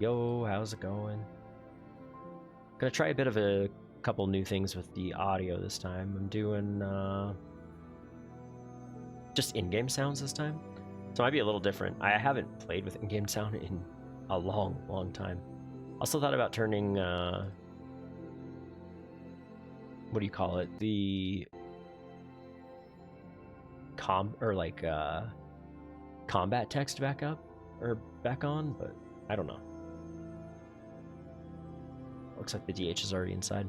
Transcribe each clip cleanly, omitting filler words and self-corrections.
Yo, how's it going? Gonna try a bit of a couple new things with the audio this time. I'm doing just in-game sounds this time. So it might be a little different. I haven't played with in-game sound in a long time. Also thought about turning what do you call it? The combat text back up or back on, but I don't know. Looks like the DH is already inside.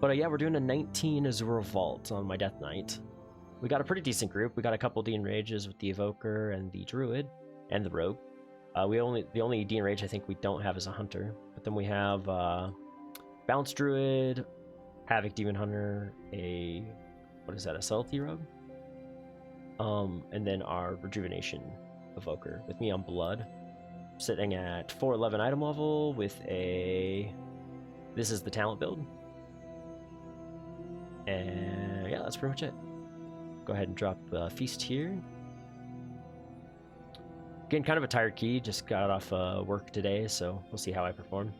But yeah, we're doing a 19 Azura Vault on my Death Knight. We got a pretty decent group. We got a couple Dean Rages with the Evoker and the Druid and the Rogue. The only Dean Rage I think we don't have is a Hunter. But then we have Bounce Druid, Havoc Demon Hunter, what is that, a Subtlety Rogue? And then our Rejuvenation Evoker with me on Blood. Sitting at 411 item level with this is the talent build. And yeah, that's pretty much it. Go ahead and drop Feast here. Getting kind of a tired key, just got off work today, so we'll see how I perform.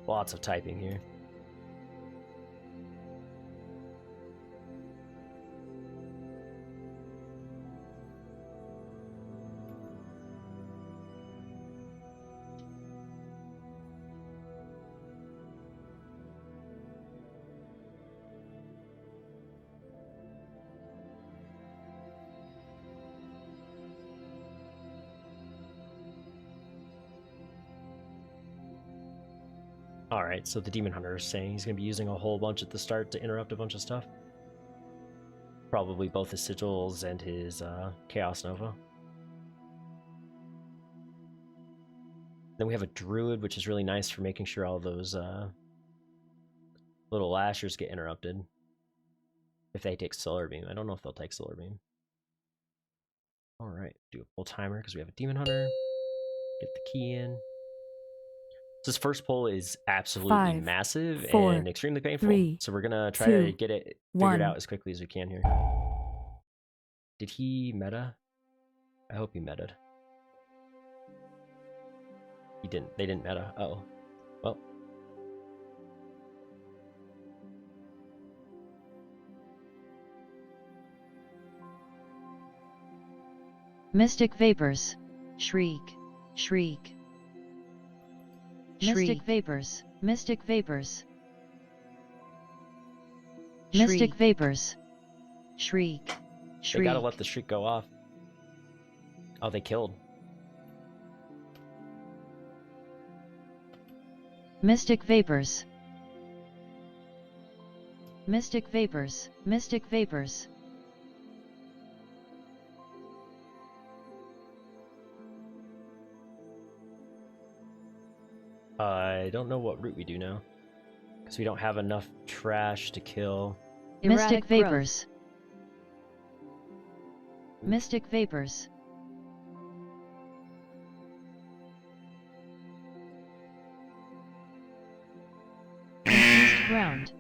Lots of typing here. Alright, so the Demon Hunter is saying he's going to be using a whole bunch at the start to interrupt a bunch of stuff. Probably both his Sigils and his Chaos Nova. Then we have a Druid, which is really nice for making sure all those little lashers get interrupted. If they take Solar Beam. I don't know if they'll take Solar Beam. Alright, do a full timer because we have a Demon Hunter. Get the key in. This first pull is absolutely massive and extremely painful. So we're gonna try to get it figured out as quickly as we can here. Did he meta? I hope he meted. He didn't. They didn't meta. Uh-oh. Well. Mystic Vapors. Shriek. Shriek. Mystic Vapors. Mystic Vapors. Mystic Vapors. Shriek. Shriek. They gotta let the shriek go off. Oh, they killed. Mystic Vapors. Mystic Vapors. Mystic Vapors. I don't know what route we do now. Because we don't have enough trash to kill. Mystic Vapors. Mystic Vapors. East ground.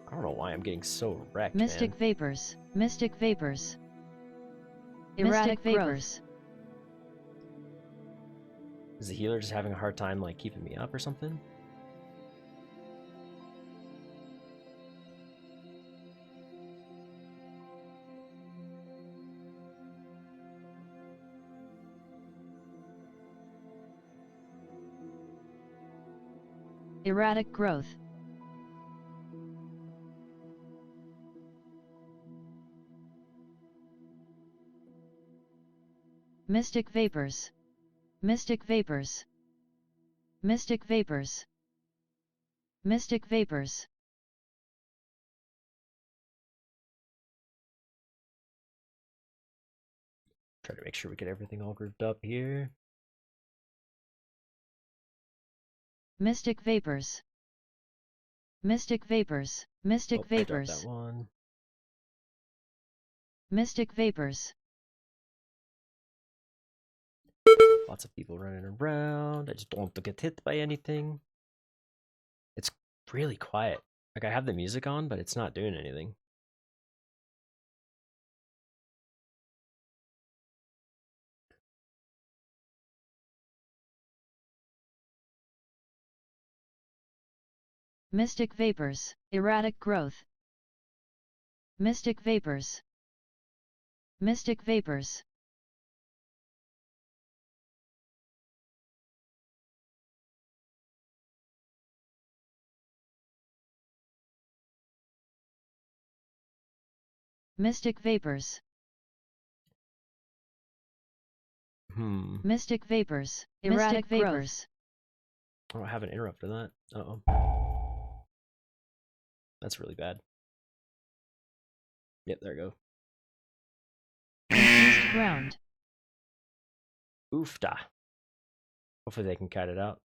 I don't know why I'm getting so wrecked, Mystic man. Vapors. Mystic Vapors. Mystic Vapors. Is the healer just having a hard time, like, keeping me up or something? Erratic growth. Mystic Vapors. Mystic Vapors. Mystic Vapors. Mystic Vapors. Try to make sure we get everything all grouped up here. Mystic vapors. Mystic vapors. Mystic Oh, I dropped vapors. that one. Mystic vapors. Lots of people running around. I just don't want to get hit by anything. It's really quiet. Like, I have the music on, but it's not doing anything. Mystic vapors. Erratic growth. Mystic vapors. Mystic vapors. Mystic vapors. Mystic vapors. Erratic vapors. Oh, I haven't interrupted that. Uh-oh. That's really bad. Yep, there we go. Confused ground. Oofda. Hopefully they can cut it out.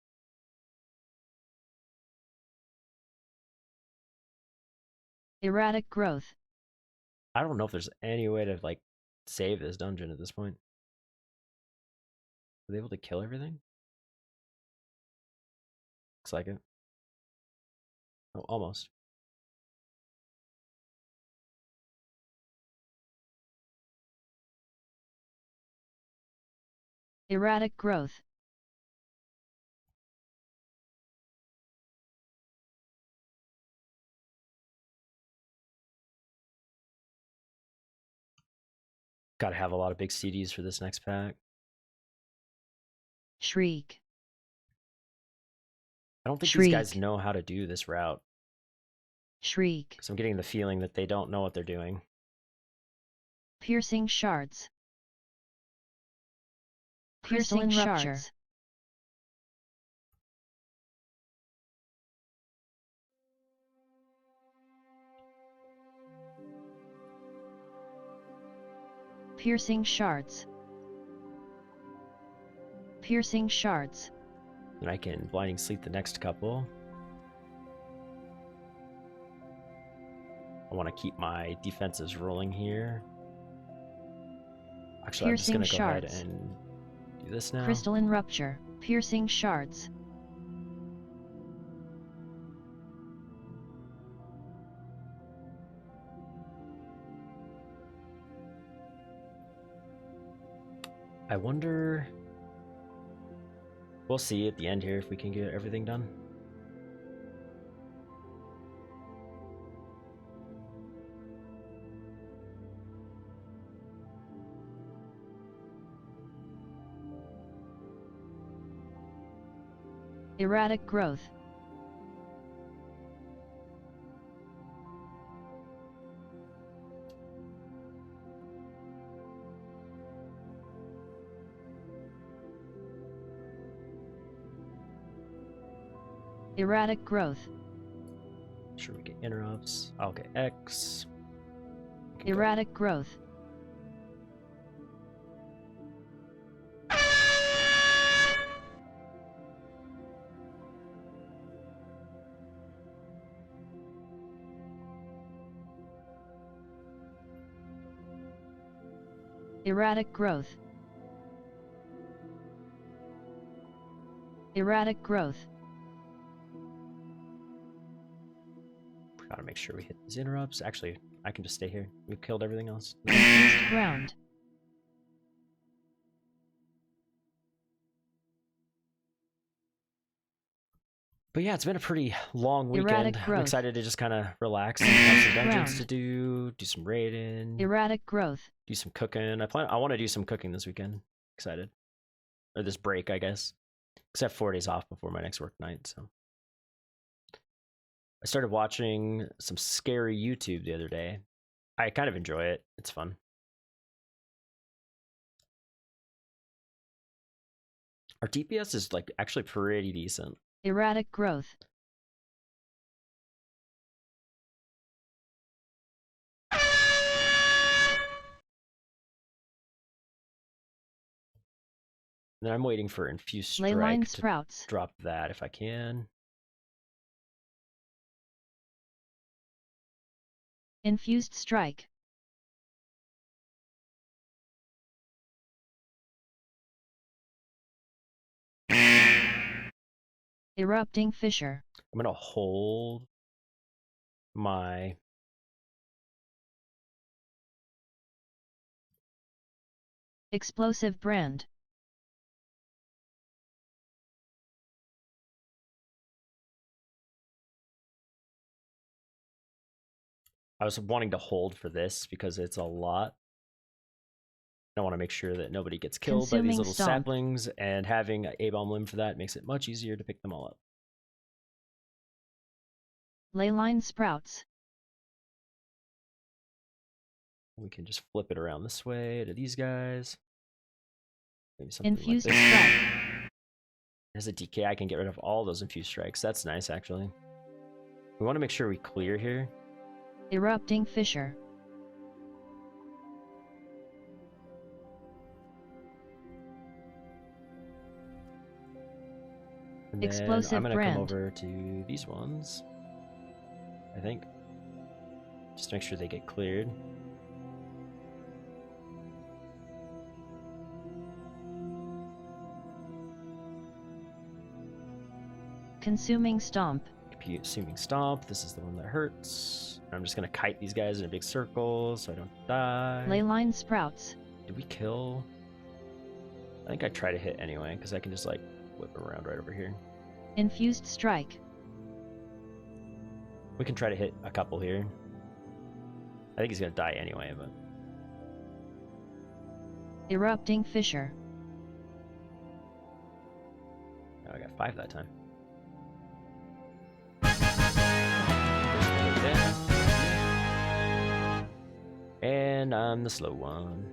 Erratic growth. I don't know if there's any way to, like, save this dungeon at this point. Are they able to kill everything? Looks like it. Oh, almost. Erratic growth. Gotta have a lot of big CDs for this next pack. Shriek. I don't think these guys know how to do this route. Shriek. Because I'm getting the feeling that they don't know what they're doing. Piercing shards. Piercing shards. Piercing shards. Piercing shards. And I can blinding sleep the next couple. I want to keep my defenses rolling here. Actually, Piercing I'm just going to go ahead shards. and do this now. Crystalline rupture. Piercing shards. I wonder... We'll see at the end here if we can get everything done. Erratic growth. Erratic growth. Sure, we get interrupts. I'll get X. Erratic growth. Erratic growth. Erratic growth. Gotta make sure we hit these interrupts. Actually, I can just stay here. We've killed everything else. Confused ground. But yeah, it's been a pretty long weekend. Erratic I'm growth. excited to just kind of relax and have some dungeons Ground. to do some raiding, Erratic growth. do some cooking. I want to do some cooking this weekend. Excited. Or this break, I guess. Except 4 days off before my next work night, so. I started watching some scary YouTube the other day. I kind of enjoy it. It's fun. Our DPS is like actually pretty decent. Erratic growth. then I'm waiting for Infused Leyline Strike to sprouts. drop that if I can. Infused strike. Erupting fissure. I'm gonna hold my Explosive brand. I was wanting to hold for this because it's a lot. I want to make sure that nobody gets killed by these Consuming little stomp. saplings, and having a A-bomb limb for that makes it much easier to pick them all up. Leyline sprouts. We can just flip it around this way to these guys. Maybe something Infused like this. strike. As a DK, I can get rid of all those infused strikes. That's nice, actually. We want to make sure we clear here. Erupting fissure. And then Explosive I'm going to brand. come over to these ones, I think. Just to make sure they get cleared. Consuming stomp. Consuming stomp. This is the one that hurts. I'm just going to kite these guys in a big circle so I don't die. Leyline sprouts. Did we kill? I think I try to hit anyway, because I can just like whip around right over here. Infused strike. We can try to hit a couple here. I think he's gonna die anyway, but Erupting fissure. oh, I got 5 that time. And I'm the slow one.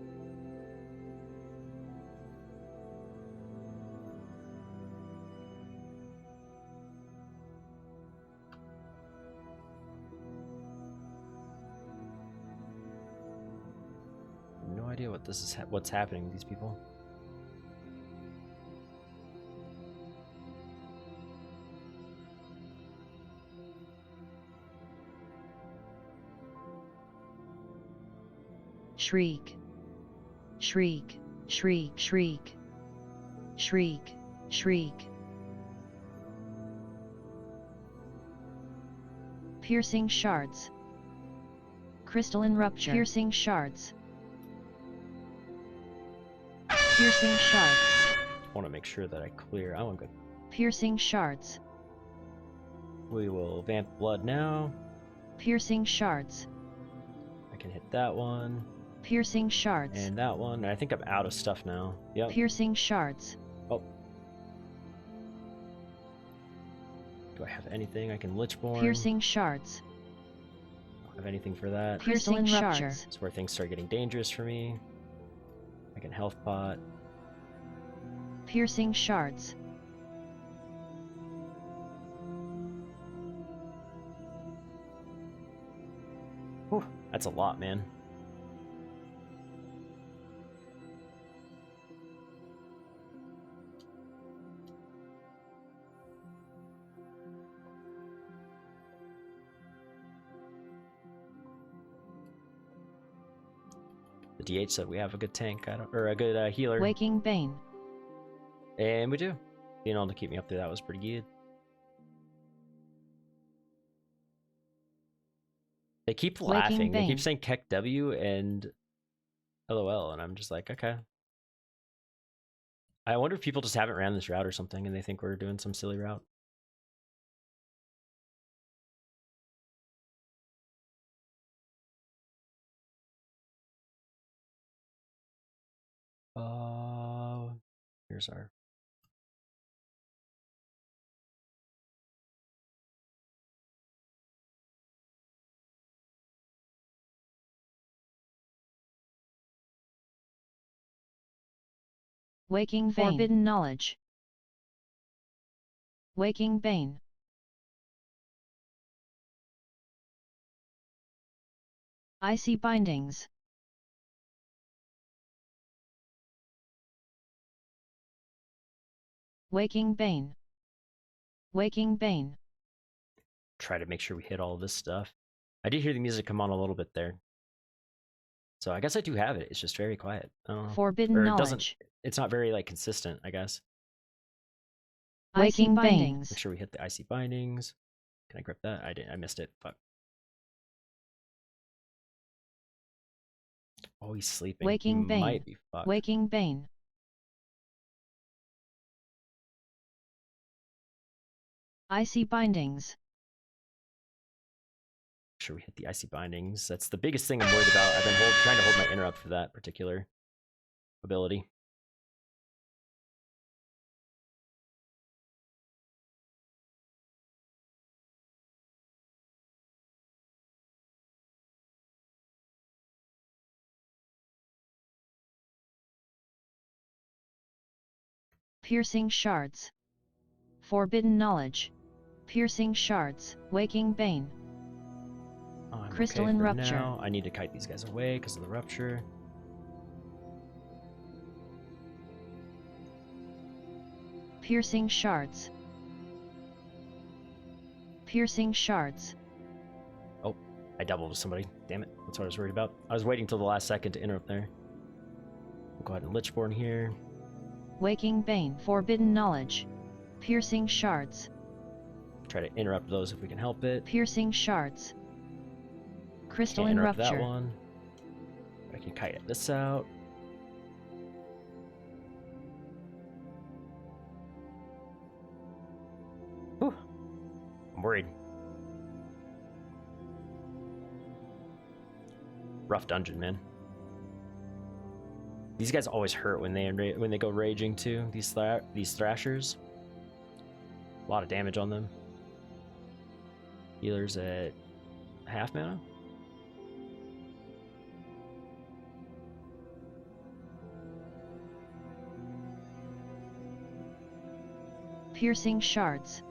No idea what this is. What's happening with these people? Shriek. Shriek. Shriek. Shriek. Shriek. Shriek. Piercing shards. Crystalline rupture. Piercing shards. Piercing shards. I want to make sure that I clear. I want to go. Piercing shards. We will vamp blood now. Piercing shards. I can hit that one. Piercing shards. And that one. I think I'm out of stuff now. Yep. Piercing shards. Oh. Do I have anything? I can Lichborn. Piercing shards. Don't have anything for that. Piercing rupture. That's where things start getting dangerous for me. I can health pot. Piercing shards. Whew, that's a lot, man. The DH said we have a good tank, or a good healer. Waking Bane. And we do. Being able to keep me up there, that was pretty good. They keep laughing. They keep saying Keck W and LOL, and I'm just like, okay. I wonder if people just haven't ran this route or something, and they think we're doing some silly route. Here's our. Waking Bane. Forbidden knowledge. Waking Bane. Icy bindings. Waking Bane. Waking Bane. Try to make sure we hit all this stuff. I did hear the music come on a little bit there. So I guess I do have it. It's just very quiet. I don't know. Forbidden Or it doesn't. knowledge. It's not very like consistent, I guess. Waking Make bindings. sure we hit the icy bindings. Can I grip that? I didn't. I missed it. Fuck. Oh, he's sleeping. Waking He Bane. might be fucked. Waking Bane. Icy bindings. Make sure we hit the icy bindings. That's the biggest thing I'm worried about. I've been trying to hold my interrupt for that particular ability. Piercing shards. Forbidden knowledge. Piercing shards. Waking Bane. I'm Crystalline okay for rupture. now. I need to kite these guys away because of the rupture. Piercing shards. Piercing shards. Oh, I doubled with somebody. Damn it. That's what I was worried about. I was waiting till the last second to interrupt there. We'll go ahead and Lichborn here. Waking Bane. Forbidden knowledge. Piercing shards. Try to interrupt those if we can help it. Piercing shards. Can't Crystalline interrupt rupture. that one. I can kite this out. Whew. I'm worried. Rough dungeon, man. These guys always hurt when they go raging too. These thrashers. A lot of damage on them. Healers at half mana. Piercing shards.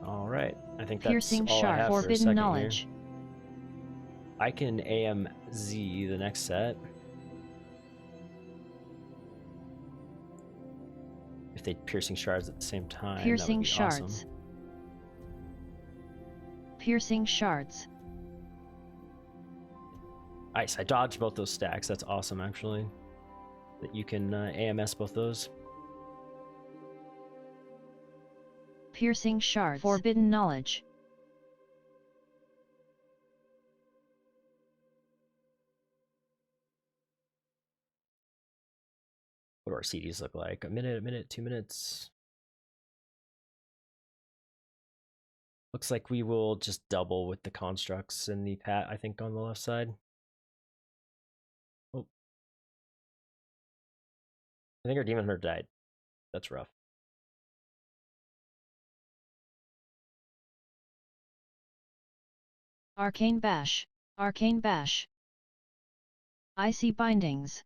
All right, I think that's Piercing all I shard. have for a Forbidden second knowledge. here. I can AMZ the next set. If they piercing shards at the same time, Piercing that would be shards. awesome. Piercing shards. Nice, I dodged both those stacks. That's awesome, actually. That you can AMS both those. Piercing shards. Forbidden knowledge. What do our CDs look like? A minute, 2 minutes. Looks like we will just double with the constructs and the pat, I think, on the left side. Oh. I think our Demon Hunter died. That's rough. Arcane bash. Arcane bash. Icy bindings.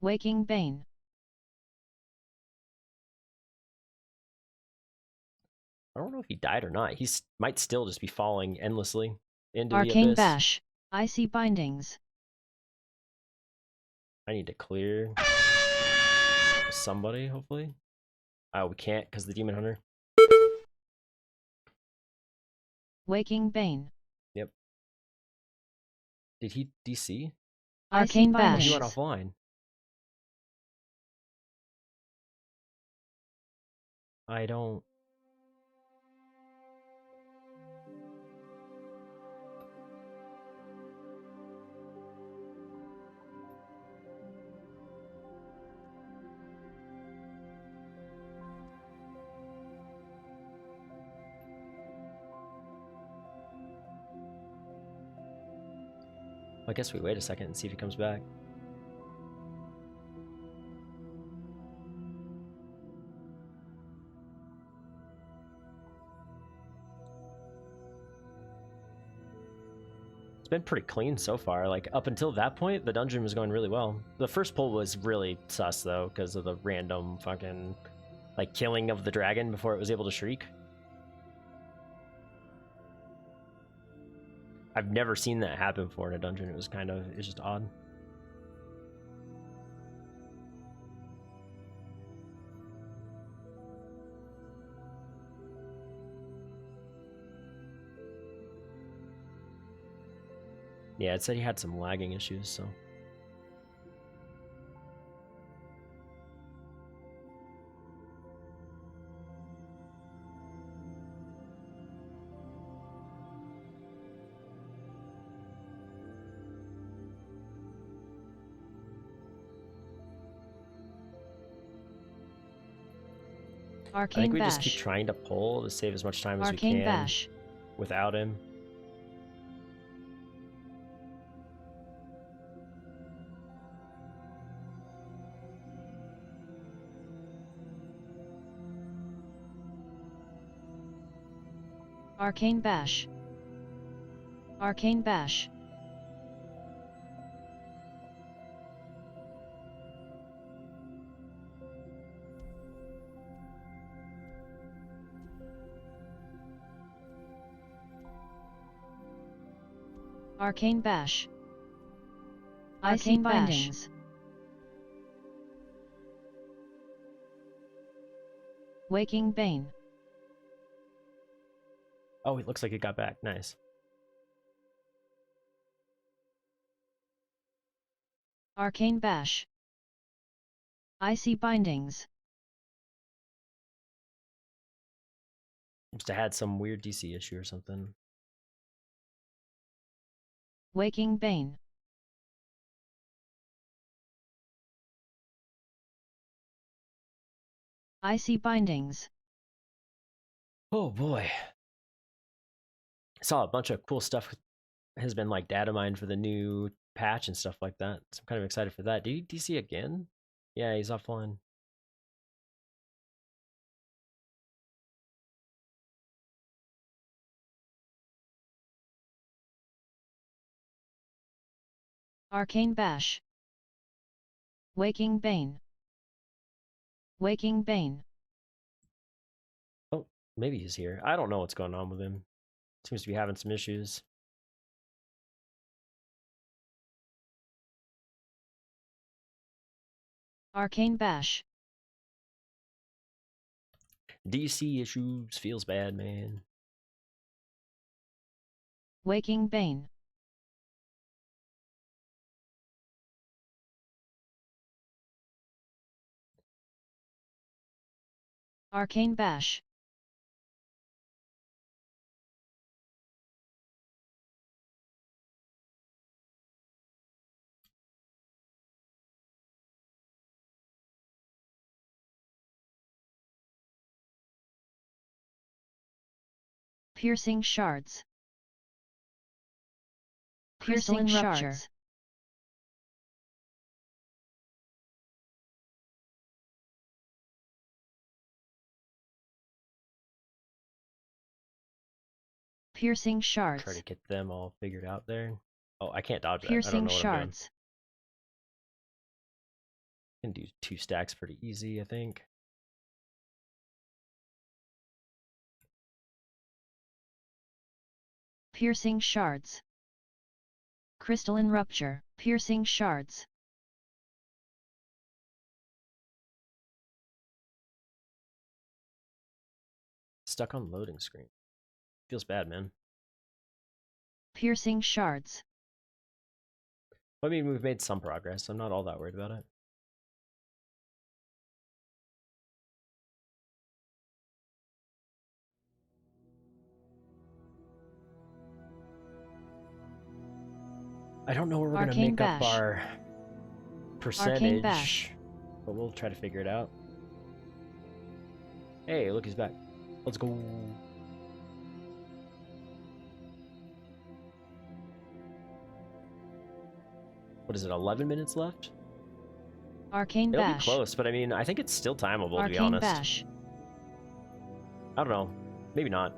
Waking Bane. I don't know if he died or not. He might still just be falling endlessly into the Arcane abyss. bash. Icy bindings. I need to clear somebody, hopefully. Oh, we can't because the Demon Hunter. Waking Bane. Yep. Did he DC? Arcane Oh, bash. he went offline. I don't... I guess we wait a second and see if he comes back. It's been pretty clean so far. Like, up until that point, the dungeon was going really well. The first pull was really sus, though, because of the random fucking, like, killing of the dragon before it was able to shriek. I've never seen that happen before in a dungeon. It was just odd. Yeah, it said he had some lagging issues, so. I think Arcane we just keep Bash. trying to pull to save as much time as we Arcane can Bash. without him. Arcane Bash. Arcane Bash. Arcane Bash. Icy Bindings. Waking Bane. Oh, it looks like it got back. Nice. Arcane Bash. Icy Bindings. Must have had some weird DC issue or something. Waking Bane. Icy Bindings. Oh boy. I saw a bunch of cool stuff has been like data mined for the new patch and stuff like that. So I'm kind of excited for that. Did he DC again? Yeah, he's offline. Arcane Bash. Waking Bane. Waking Bane. Oh, maybe he's here. I don't know what's going on with him. Seems to be having some issues. Arcane Bash. DC issues feels bad, man. Waking Bane. Arcane Bash. Piercing Shards. Piercing Shards. Piercing Shards. Try to get them all figured out there. Oh, I can't dodge that. I don't Piercing know what I'm doing. Shards. Can do 2 stacks pretty easy, I think. Piercing Shards. Crystalline Rupture. Piercing Shards. Stuck on loading screen. Feels bad, man. Piercing Shards. I mean, we've made some progress. I'm not all that worried about it. I don't know where we're going to make up our percentage, but we'll try to figure it out. Hey, look, he's back. Let's go. What is it, 11 minutes left? Arcane It'll Bash. be close, but I mean, I think it's still timeable, Arcane to be honest. Bash. I don't know. Maybe not.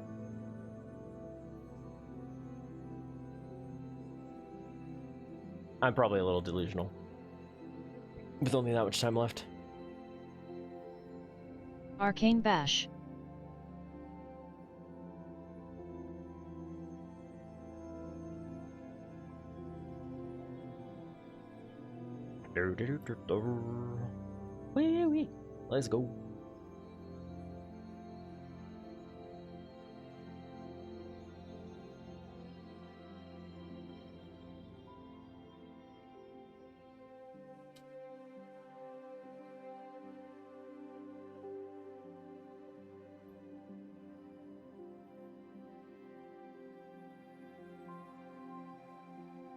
I'm probably a little delusional. With only that much time left. Arcane Bash. Wee-wee. Let's go.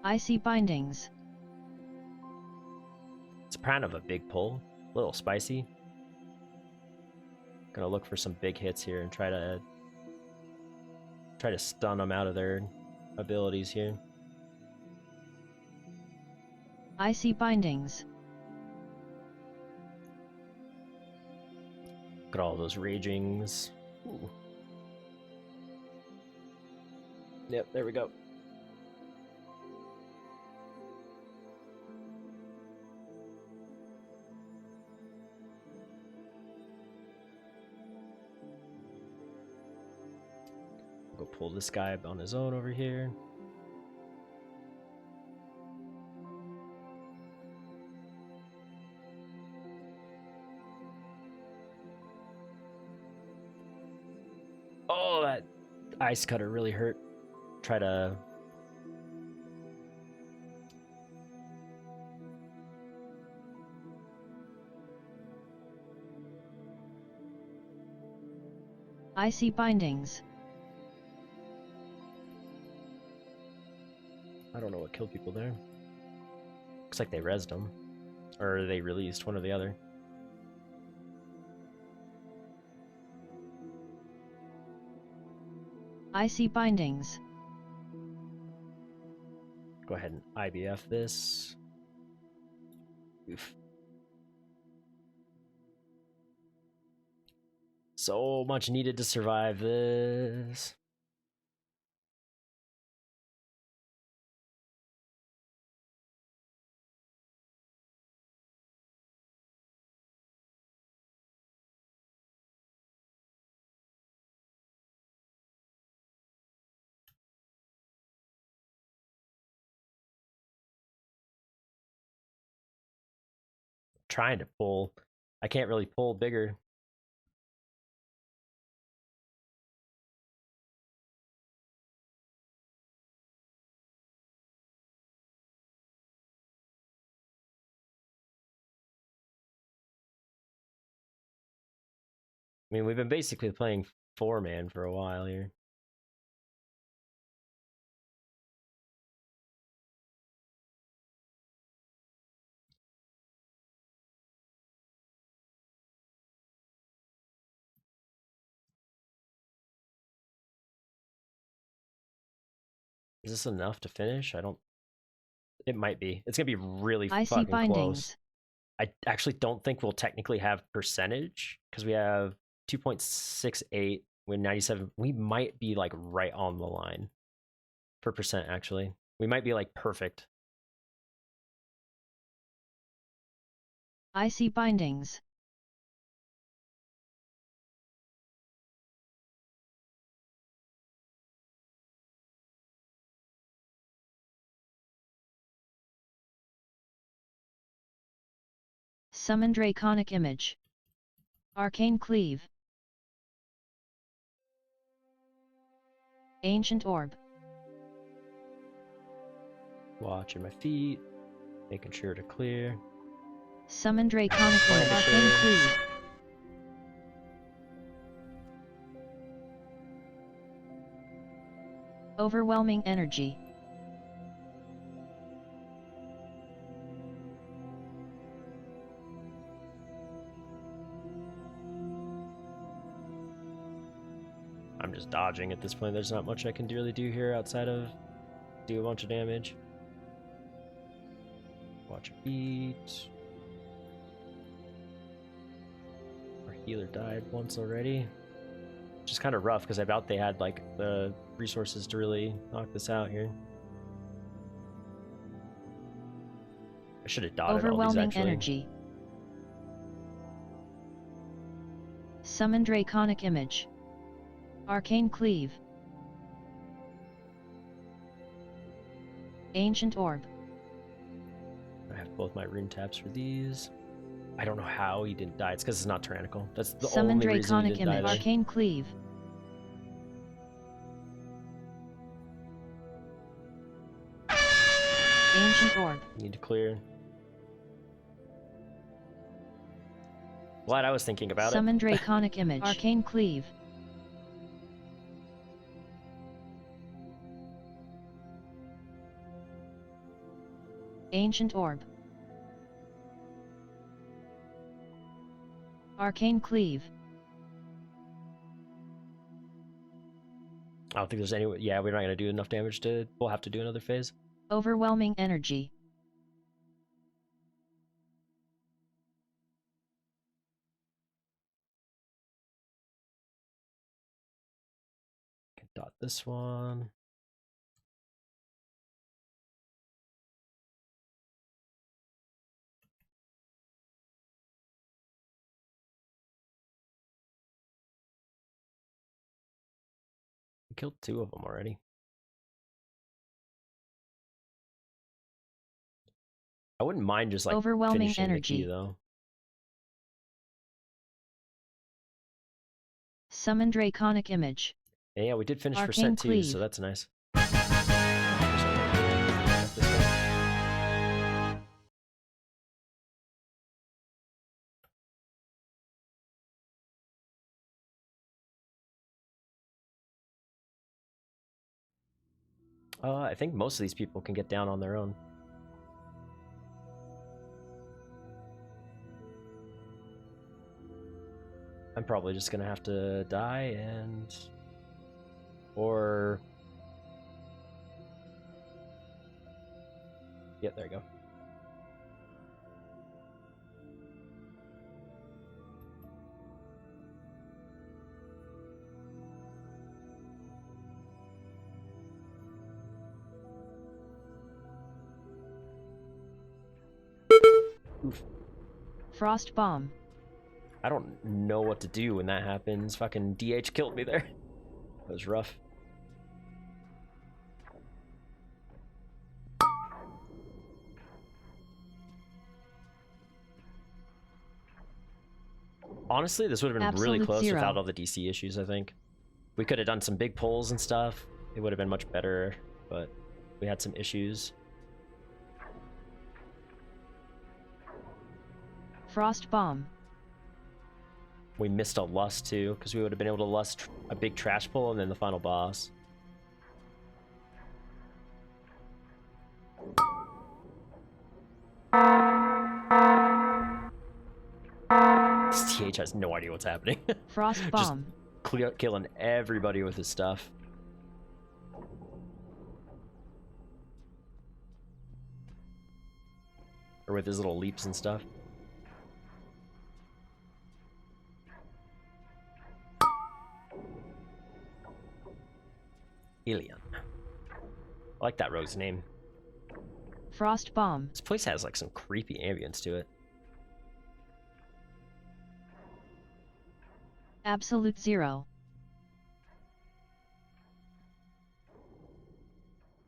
Icy bindings. It's kind of a big pull, a little spicy. Gonna look for some big hits here and try to stun them out of their abilities here. Icy bindings. Look at all those ragings. Ooh. Yep, there we go. Go pull this guy on his own over here. Oh, that ice cutter really hurt. Try to... Icy bindings. I don't know what killed people there. Looks like they rezzed them. Or they released, one or the other. Icy bindings. Go ahead and IBF this. Oof. So much needed to survive this. Trying to pull. I can't really pull bigger. I mean, we've been basically playing 4-man for a while here. Is this enough to finish? I don't... It might be. It's gonna be really Icy fucking bindings. close. I actually don't think we'll technically have percentage, because we have 2.68 with 97. We might be like right on the line for percent, actually. We might be like perfect. Icy bindings. Summon draconic image. Arcane cleave. Ancient orb. Watching my feet, making sure to clear. Summon draconic image. Arcane cleave. Overwhelming energy. I'm just dodging at this point. There's not much I can really do here outside of do a bunch of damage. Watch a beat. Our healer died once already. Which is kind of rough because I doubt they had like the resources to really knock this out here. I should have dotted all these Overwhelming actually. energy. Summon draconic image. Arcane cleave. Ancient orb. I have both my rune taps for these. I don't know how he didn't die. It's because it's not tyrannical. That's the Summon only reason he draconic didn't die image. there. Arcane cleave. Ancient orb. Need to clear. Glad I was thinking about Summon it. draconic image. Arcane cleave. Ancient Orb. Arcane Cleave. I don't think there's any... Yeah, we're not going to do enough damage to... We'll have to do another phase. Overwhelming Energy. Dot this one. We killed 2 of them already. I wouldn't mind just like Overwhelming finishing Energy. the key though. Summon Draconic Image. And yeah, we did finish Arcane percent 2, Cleave. so that's nice. I think most of these people can get down on their own. I'm probably just gonna have to die and... Or... Yep, there you go. Oof. Frost Bomb. I don't know what to do when that happens. Fucking DH killed me there. That was rough. Honestly, this would have been really Absolute close zero. without all the DC issues, I think. We could have done some big pulls and stuff. It would have been much better, but we had some issues. Frost Bomb. We missed a lust too, because we would have been able to lust a big trash pull and then the final boss. This TH has no idea what's happening. Frost Just Bomb. killing everybody with his stuff. Or with his little leaps and stuff. Alien. I like that rogue's name. Frost Bomb. This place has like some creepy ambience to it. Absolute Zero.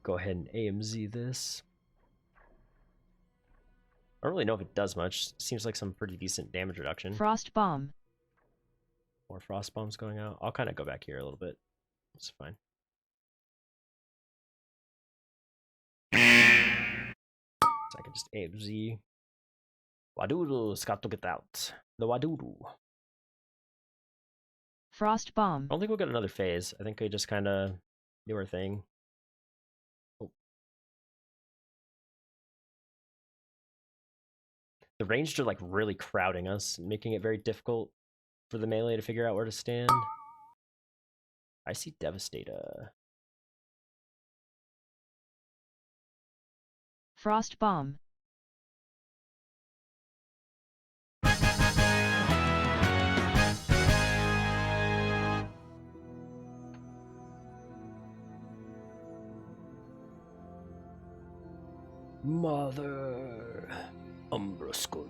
Go ahead and AMZ this. I don't really know if it does much. Seems like some pretty decent damage reduction. Frost Bomb. More frost bombs going out. I'll kind of go back here a little bit. It's fine. So I can just AMZ. Wadoodle, Scott to get out. The Wadoodle. Frost Bomb. I don't think we'll get another phase. I think we just kind of do our thing. Oh. The ranged are like really crowding us, making it very difficult for the melee to figure out where to stand. I see Devastator. Frost Bomb. Mother Umbra Skull.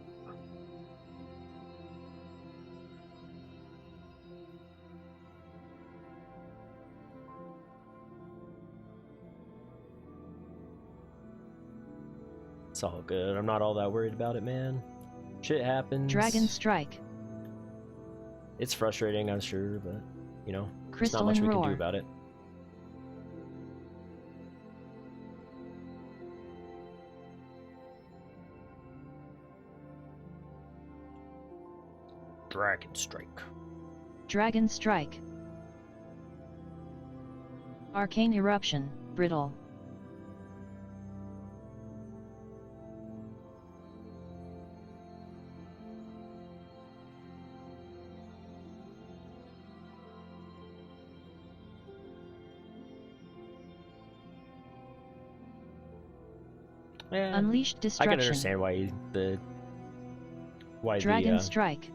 It's all good. I'm not all that worried about it, man. Shit happens. Dragon Strike. It's frustrating, I'm sure, but you know, there's not Crystalline much we can do Roar. about it. Dragon Strike. Dragon Strike. Arcane Eruption. Brittle. Unleashed I destruction. can understand why Dragon the strike.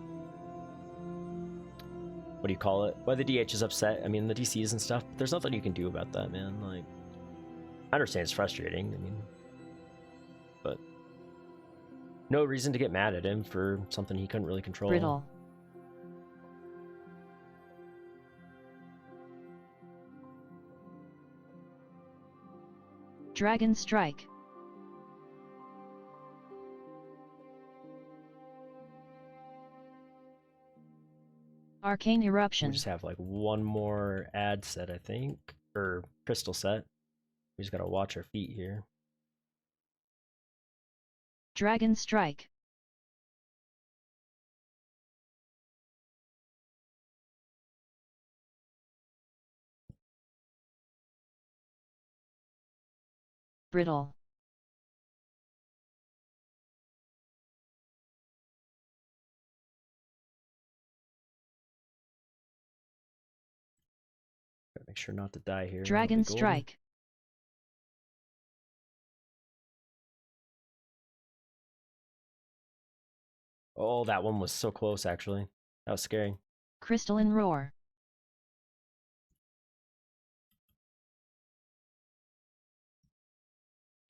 what do you call it? Why the DH is upset. I mean, the DCs and stuff. But there's nothing you can do about that, man. Like, I understand it's frustrating. I mean, but no reason to get mad at him for something he couldn't really control. Brittle. Dragon strike. Arcane eruption. We just have like one more ad set, I think, or crystal set. We just gotta watch our feet here. Dragon strike. Brittle. Gotta make sure not to die here. Dragon strike. Oh, that one was so close, actually. That was scary. Crystalline roar.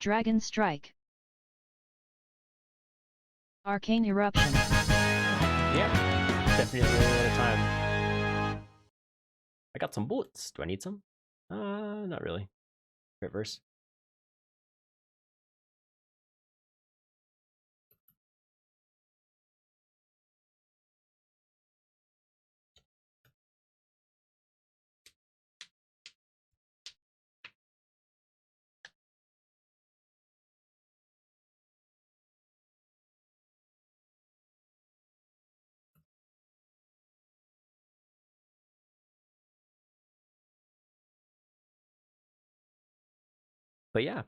Dragon strike. Arcane eruption. Yep. Definitely a lot of time. I got some bullets. Do I need some? Not really. Reverse. But yeah,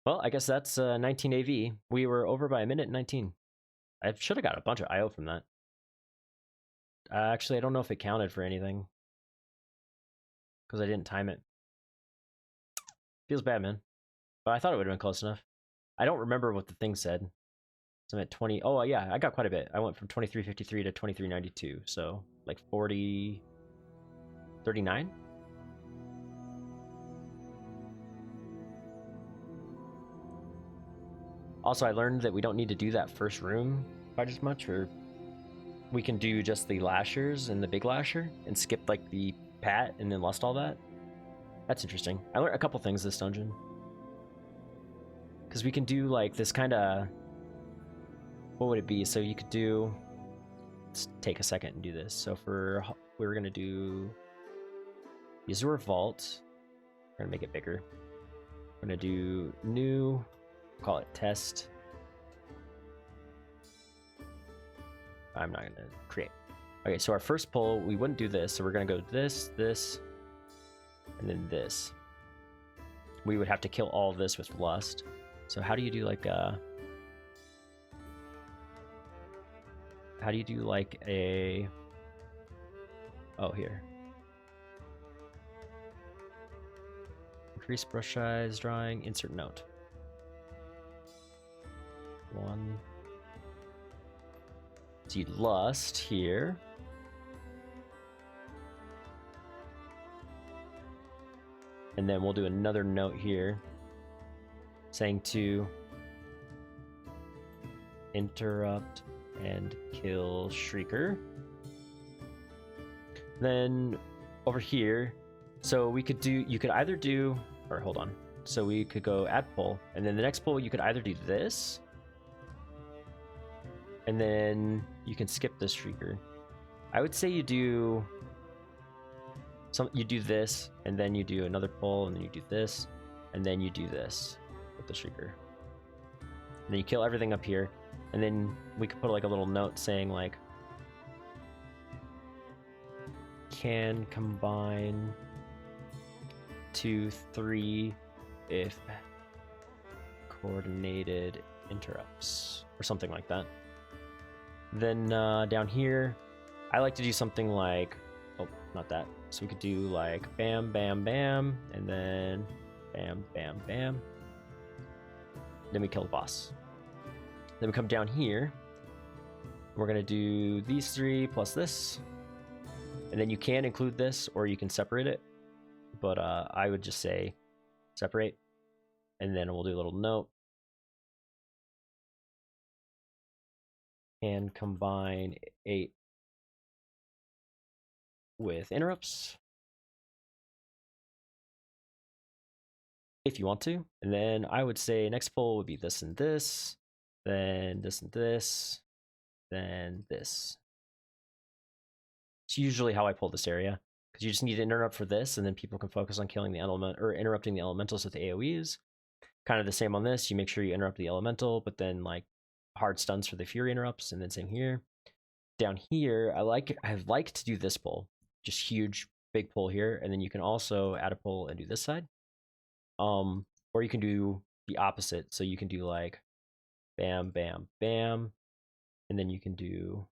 well, I guess that's 19 AV. We were over by a minute 19. I should have got a bunch of IO from that. Actually, I don't know if it counted for anything because I didn't time it. Feels bad, man. But I thought it would have been close enough. I don't remember what the thing said. So I'm at 20. Oh, yeah, I got quite a bit. I went from 2353 to 2392. So like 40, 39. Also, I learned that we don't need to do that first room quite as much, or we can do just the lashers and the big lasher and skip like the pat and then lust all that. That's interesting. I learned a couple things this dungeon. Because we can do like this kind of... What would it be? So you could do... Let's take a second and do this. So we were going to do the Azure Vault. We're going to make it bigger. We're going to do new... Call it test. I'm not going to create. Okay, so our first pull, we wouldn't do this. So we're going to go this, this, and then this. We would have to kill all of this with lust. So how do you do like a... How do you do like a... Oh, here. Increase brush size, drawing, insert note. 1. So you lust here. And then we'll do another note here saying to interrupt and kill Shrieker. Then over here, so we could do, you could either do, or hold on. So we could go add pull, and then the next pull you could either do this, and then you can skip this Shrieker. I would say you do this, and then you do another pull, and then you do this, and then you do this with the Shrieker. And then you kill everything up here, and then we could put like a little note saying like, can combine 2, 3 if coordinated interrupts, or something like that. Then down here, I like to do something like, oh, not that. So we could do like bam, bam, bam, and then bam, bam, bam. then we kill the boss. Then we come down here. We're gonna do these 3 plus this. And then you can include this, or you can separate it. But I would just say separate. And then we'll do a little note. And combine 8 with interrupts. If you want to. And then I would say next pull would be this and this. Then this and this. Then this. It's usually how I pull this area. Because you just need to interrupt for this, and then people can focus on killing the element, or interrupting the elementals with AoEs. Kind of the same on this. You make sure you interrupt the elemental, but then like hard stuns for the fury interrupts, and then same here. Down here, I've liked to do this pull. Just huge, big pull here, and then you can also add a pull and do this side. Or you can do the opposite. So you can do like bam, bam, bam, and then you can do,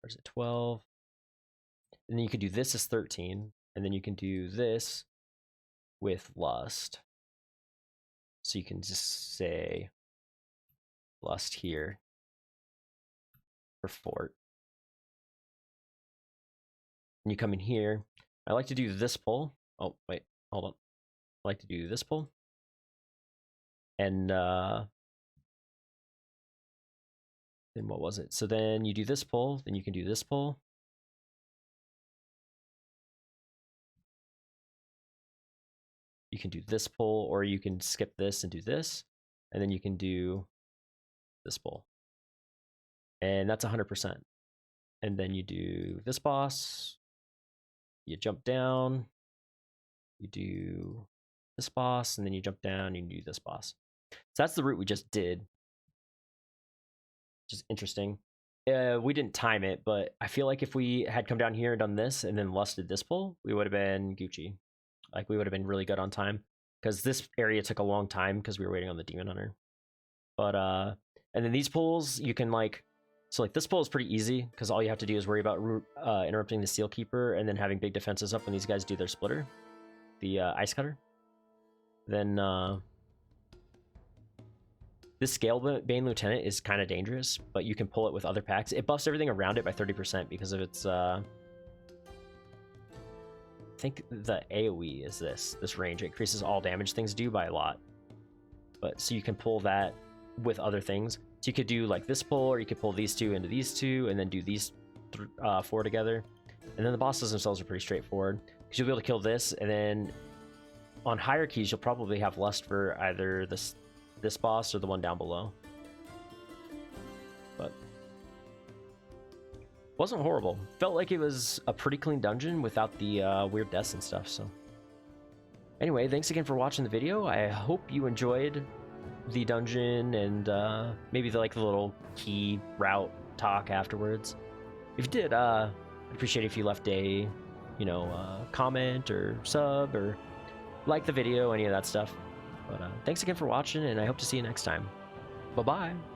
where's it, 12? And then you can do this as 13, and then you can do this with lust. So you can just say lust here for fort. And you come in here. I like to do this pull. Oh, wait, hold on. I like to do this pull. And then what was it? So then you do this pull, then you can do this pull. You can do this pull, or you can skip this and do this, and then you can do this pull. And that's 100%. And then you do this boss, you jump down, you do this boss, and then you jump down and you do this boss. So that's the route we just did, which is interesting. We didn't time it, but I feel like if we had come down here and done this and then lusted this pull, we would have been Gucci. Like, we would have been really good on time, because this area took a long time because we were waiting on the Demon Hunter. But and then these pulls, you can like, so like this pull is pretty easy because all you have to do is worry about interrupting the Seal Keeper and then having big defenses up when these guys do their splitter, the Ice Cutter. Then this Scale Bane Lieutenant is kind of dangerous, but you can pull it with other packs. It buffs everything around it by 30% because of its I think the AoE is this range. It increases all damage things do by a lot. But so you can pull that with other things. So you could do like this pull, or you could pull these 2 into these 2, and then do these 4 together. And then the bosses themselves are pretty straightforward, because you'll be able to kill this, and then on higher keys you'll probably have lust for either this boss or the one down below. But wasn't horrible. Felt like it was a pretty clean dungeon without the weird deaths and stuff. So anyway, thanks again for watching the video. I hope you enjoyed the dungeon and maybe the little key route talk afterwards. If you did, I'd appreciate it if you left a comment or sub or like the video, any of that stuff. But thanks again for watching, and I hope to see you next time. Bye bye.